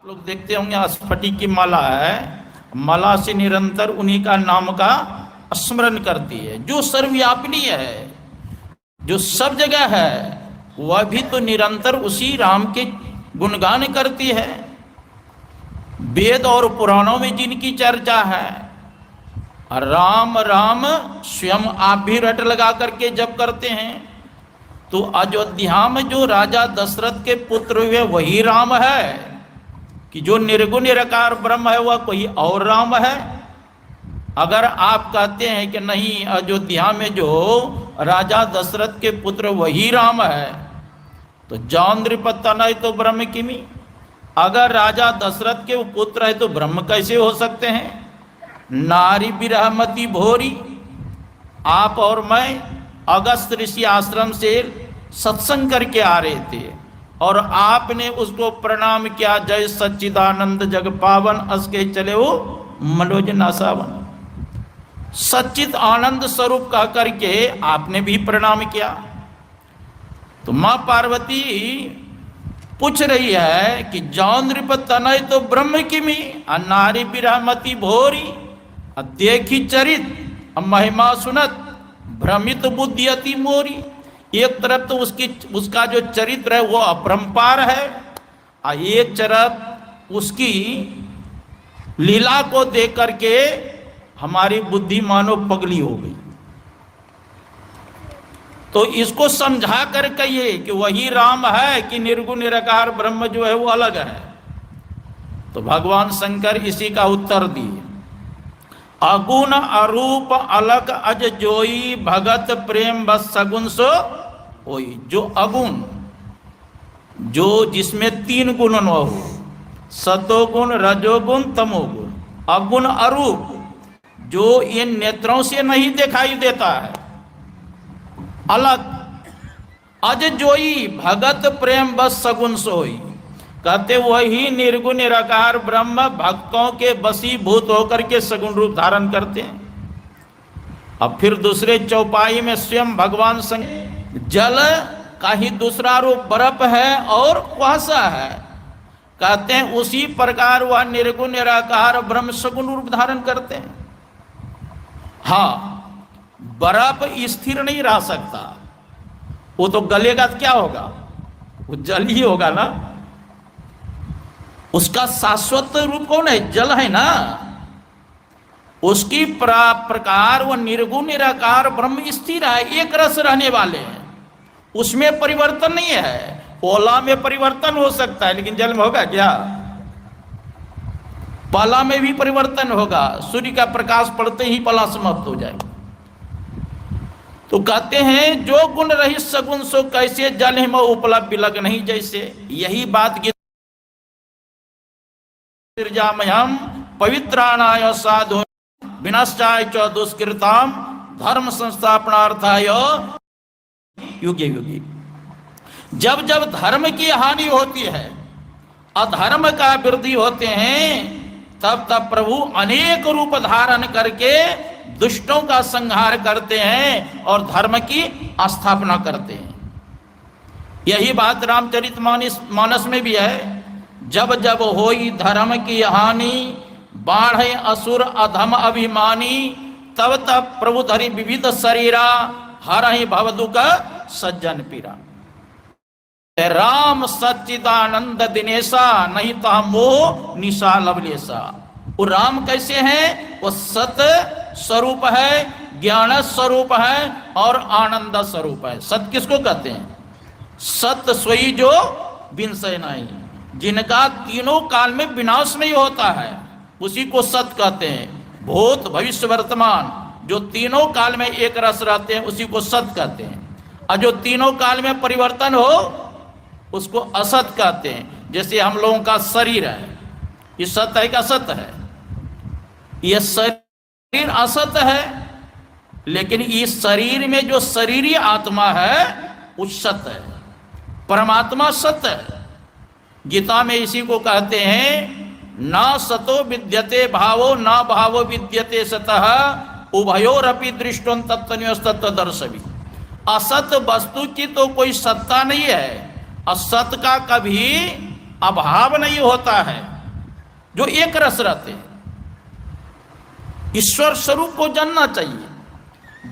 लोग देखते होंगे स्फटिक की माला है, माला से निरंतर उन्हीं का नाम का स्मरण करती है। जो सर्वव्यापिनी है, जो सब जगह है, वह भी तो निरंतर उसी राम के गुणगान करती है। वेद और पुराणों में जिनकी चर्चा है, राम राम स्वयं आप भी रट लगा करके जप करते हैं, तो अयोध्या में जो राजा दशरथ के पुत्र हुए वही राम है कि जो निर्गुण निराकार ब्रह्म है वह कोई और राम है? अगर आप कहते हैं कि नहीं, अयोध्या में जो राजा दशरथ के पुत्र वही राम है, तो जौन नृपतनय तो ब्रह्म किमी। अगर राजा दशरथ के पुत्र है तो ब्रह्म कैसे हो सकते हैं? नारी विरहमती भोरी। आप और मैं अगस्त ऋषि आश्रम से सत्संग करके आ रहे थे और आपने उसको प्रणाम किया, जय सच्चिदानंद जग पावन असके चले वो मनोज नासावन। सच्चित आनंद स्वरूप कह करके आपने भी प्रणाम किया। तो मां पार्वती पूछ रही है कि जौन नृपतनय तो ब्रह्म किमी, नारी विरहमती भोरी। देखी चरित महिमा सुनत भ्रमित बुद्धि अति मोरी। एक तरफ तो उसका जो चरित्र है वो अपरंपार है, और एक तरफ उसकी लीला को देख करके हमारी बुद्धि मानो पगली हो गई। तो इसको समझा कर कहिए कि वही राम है कि निर्गुण निराकार ब्रह्म जो है वो अलग है। तो भगवान शंकर इसी का उत्तर दिए, अगुण अरूप अलग अज जोई भगत प्रेम बस सगुन सो होई। जो अगुण, जो जिसमें तीन गुण न हो, सतोगुण रजोगुण तमोगुण। अगुण अरूप, जो इन नेत्रों से नहीं दिखाई देता है, अलग। अज जोई भगत प्रेम बस सगुन सोई। कहते वही निर्गुण निराकार ब्रह्म भक्तों के वशीभूत होकर के सगुण रूप धारण करते हैं। अब फिर दूसरे चौपाई में स्वयं भगवान संग जल का ही दूसरा रूप बर्फ है और कुहासा है। कहते हैं उसी प्रकार वह निर्गुण निराकार ब्रह्म सगुण रूप धारण करते हैं। हाँ, बर्फ स्थिर नहीं रह सकता, वो तो गलेगा तो क्या होगा, वो जल ही होगा ना। उसका शाश्वत रूप कौन है? जल है ना। उसकी प्रकार वह निर्गुण निराकार ब्रह्म स्थिर है, एक रस रहने वाले हैं, उसमें परिवर्तन नहीं है। ओला में परिवर्तन हो सकता है लेकिन जल में होगा क्या? पाला में भी परिवर्तन होगा, सूर्य का प्रकाश पड़ते ही पाला समाप्त हो जाएगा। तो कहते हैं जो गुण रहित सगुण सो कैसे जल हिम उपलब्ध बिलग नहीं जैसे। यही बात हम पवित्राणाय साधु विनाशाय च दुष्कृताम धर्म संस्थापनार्थाय युगे युगे। जब जब धर्म की हानि होती है, अधर्म का वृद्धि होते हैं, तब तब प्रभु अनेक रूप धारण करके दुष्टों का संहार करते हैं और धर्म की स्थापना करते हैं। यही बात रामचरितमानस में भी है। जब जब होई धर्म की हानि, बाढ़े असुर अधम अभिमानी, तब तब प्रभु धरि विविध शरीरा, हरहि भव दुख सज्जन पीरा। राम सच्चिदानंद दिनेशा, नहीं तो मोह निशा लवलेशा। वो राम कैसे हैं? वो सत स्वरूप है, ज्ञान स्वरूप है और आनंद स्वरूप है। सत किसको कहते हैं? सत सोई जो विनशय नहीं, जिनका तीनों काल में विनाश नहीं होता है, उसी को सत कहते हैं। भूत भविष्य वर्तमान, जो तीनों काल में एक रस रहते हैं, उसी को सत कहते हैं। और जो तीनों काल में परिवर्तन हो, उसको असत कहते हैं। जैसे हम लोगों का शरीर है, ये सत है कि असत है? ये शरीर असत है, लेकिन इस शरीर में जो शरीरी आत्मा है वो सत है, परमात्मा सत है। गीता में इसी को कहते हैं, ना सतो विद्यते भावो ना भावो विद्यते सतः उभयोरपि दृष्टों तत्त्वदर्शवी। असत वस्तु की तो कोई सत्ता नहीं है, असत का कभी अभाव नहीं होता है, जो एक रस रहते। ईश्वर स्वरूप को जानना चाहिए।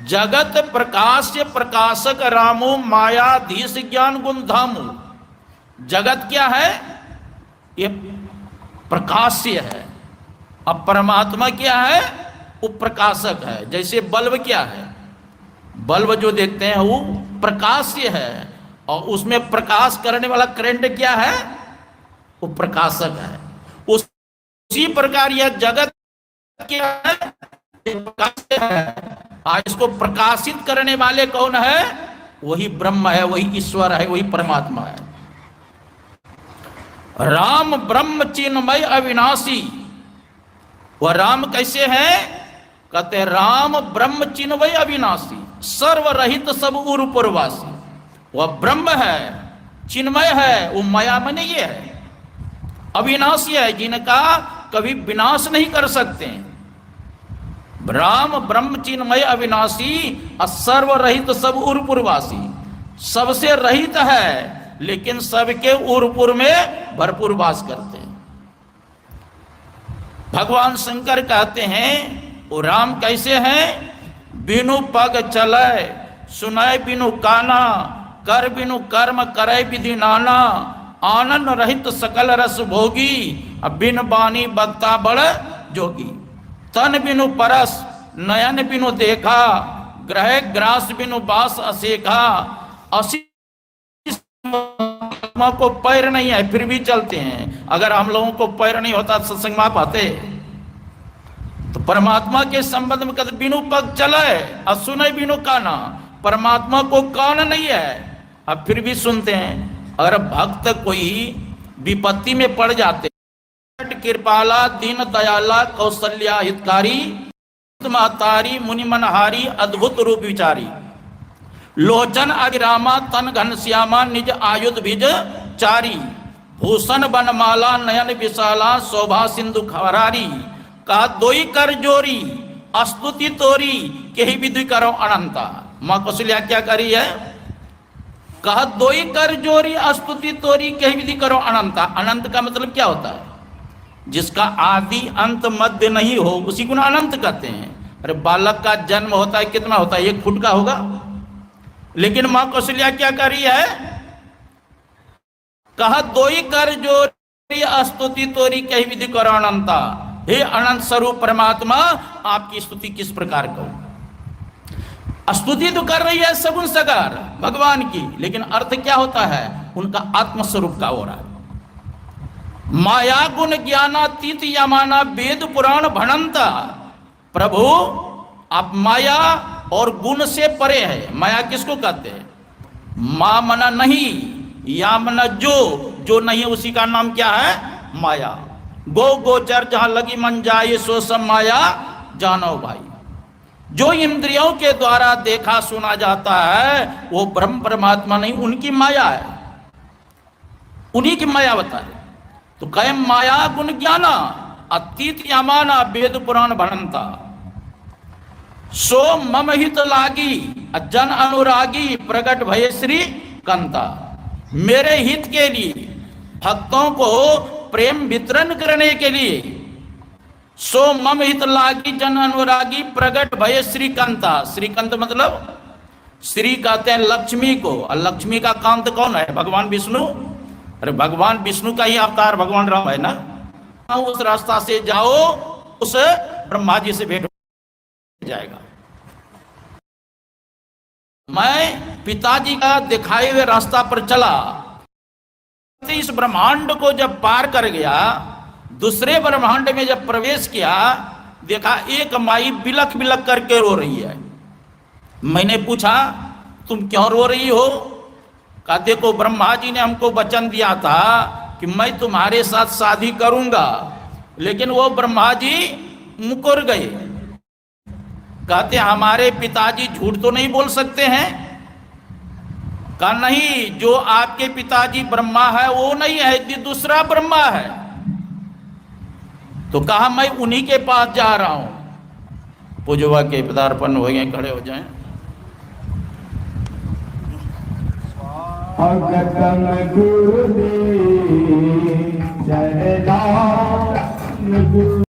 जगत प्रकाश्य प्रकाशक रामो मायाधीश ज्ञान गुण धामो। जगत क्या है? ये प्रकाश्य है। अब परमात्मा क्या है? वो प्रकाशक है। जैसे बल्ब क्या है? बल्ब जो देखते हैं वो प्रकाश्य है, और उसमें प्रकाश करने वाला करंट क्या है? वो प्रकाशक है। उसी प्रकार यह जगत क्या है? प्रकाश्य है। आज इसको प्रकाशित करने वाले कौन है? वही ब्रह्म है, वही ईश्वर है, वही परमात्मा है। राम ब्रह्म चिन्मय अविनाशी। वह राम कैसे है? कहते राम ब्रह्म चिन्मय अविनाशी, सर्वरहित सब उर्पुरवासी। वह ब्रह्म है, चिन्मय है, वो माया में नहीं है, अविनाशी है, जिनका कभी विनाश नहीं कर सकते। राम ब्रह्म चिन्मय अविनाशी, सर्वरहित सब उर्पुरवासी। सबसे रहित है, लेकिन सबके उर्पुर में भरपूर वास करते हैं। भगवान शंकर कहते हैं वो राम कैसे हैं? बिनु पग चले, सुनय बिनु काना, कर बिनु कर्म करे विधि नाना, आनंद रहित सकल रस भोगी, बिन बानी बत्ता बड़ जोगी। तन बिनु परस, नयन बिनु देखा, ग्रह ग्रास बिनु बास असेखा। असी को पैर नहीं है फिर भी चलते हैं। अगर हम लोगों को पैर नहीं होता सत्संग में पाते? तो परमात्मा के संबंध में कहते बिनु पग चले और सुने बिनु काना। परमात्मा को कान नहीं है, अब फिर भी सुनते हैं। अगर भक्त कोई विपत्ति में पड़ जाते, कृपाला दीन दयाला कौशल्या हितकारी, महतारी मुनि मनहारी अद्भुत रूप विचारी, लोचन अभिरामा तन घनश्यामा निज आयुध भिज चारी, भूषण बनमाला नयन विशाला शोभा सिंधु खरारी, का दोई कर जोरी स्तुति तोरी केहि विधि करो अनंता। माँ कौशल्या क्या करी है? कहा दोई कर जोरी स्तुति तोरी केहि विधि करो अनंता। अनंत का मतलब क्या होता है? जिसका आदि अंत मध्य नहीं हो उसी को अनंत कहते हैं। अरे बालक का जन्म होता है कितना होता है? 1 फुट का होगा। लेकिन मां कौशल्या क्या कर रही है? कहा दोई कर जोरी स्तुति तोरी कही विधि करो अनंता। हे अनंत स्वरूप परमात्मा, आपकी स्तुति किस प्रकार करूं? स्तुति तो कर रही है सगुण सगार भगवान की, लेकिन अर्थ क्या होता है? उनका आत्मस्वरूप का हो रहा है। माया गुण ज्ञानातीत यमाना वेद पुराण भणंता। प्रभु आप माया और गुण से परे है। माया किसको कहते हैं? मा मना नहीं, या मना जो नहीं है उसी का नाम क्या है? माया। गो गोचर जहां लगी मन जाए सो सब माया जानो भाई। जो इंद्रियों के द्वारा देखा सुना जाता है वो ब्रह्म परमात्मा नहीं, उनकी माया है, उन्हीं की माया बता है। तो कहे माया गुण ज्ञाना अतीत यमाना वेद पुराण भणंता, सो मम हित लागी जन अनुरागी प्रकट भय श्री कंता। मेरे हित के लिए, भक्तों को प्रेम वितरण करने के लिए, सो मम हित लागी जन अनुरागी प्रकट भय श्रीकांता। श्रीकांत मतलब श्री कहते हैं लक्ष्मी को, और लक्ष्मी का कांत कौन है? भगवान विष्णु। अरे भगवान विष्णु का ही अवतार भगवान राम है ना। उस रास्ता से जाओ, उस ब्रह्मा जी से भेंट हो जाएगा। मैं पिताजी का दिखाए हुए रास्ता पर चला, इस ब्रह्मांड को जब पार कर गया, दूसरे ब्रह्मांड में जब प्रवेश किया, देखा एक माई बिलख बिलख करके रो रही है। मैंने पूछा तुम क्यों रो रही हो? कहा देखो ब्रह्मा जी ने हमको वचन दिया था कि मैं तुम्हारे साथ शादी करूंगा, लेकिन वो ब्रह्मा जी मुकर गए। कहते हमारे पिताजी झूठ तो नहीं बोल सकते हैं? कहा नहीं, जो आपके पिताजी ब्रह्मा है वो नहीं है, ये दूसरा ब्रह्मा है। तो कहा मैं उन्हीं के पास जा रहा हूं। पूजवा के पदार्पण हो गए, खड़े हो जाएं। भगतम गुरुदेव जय राम गुरु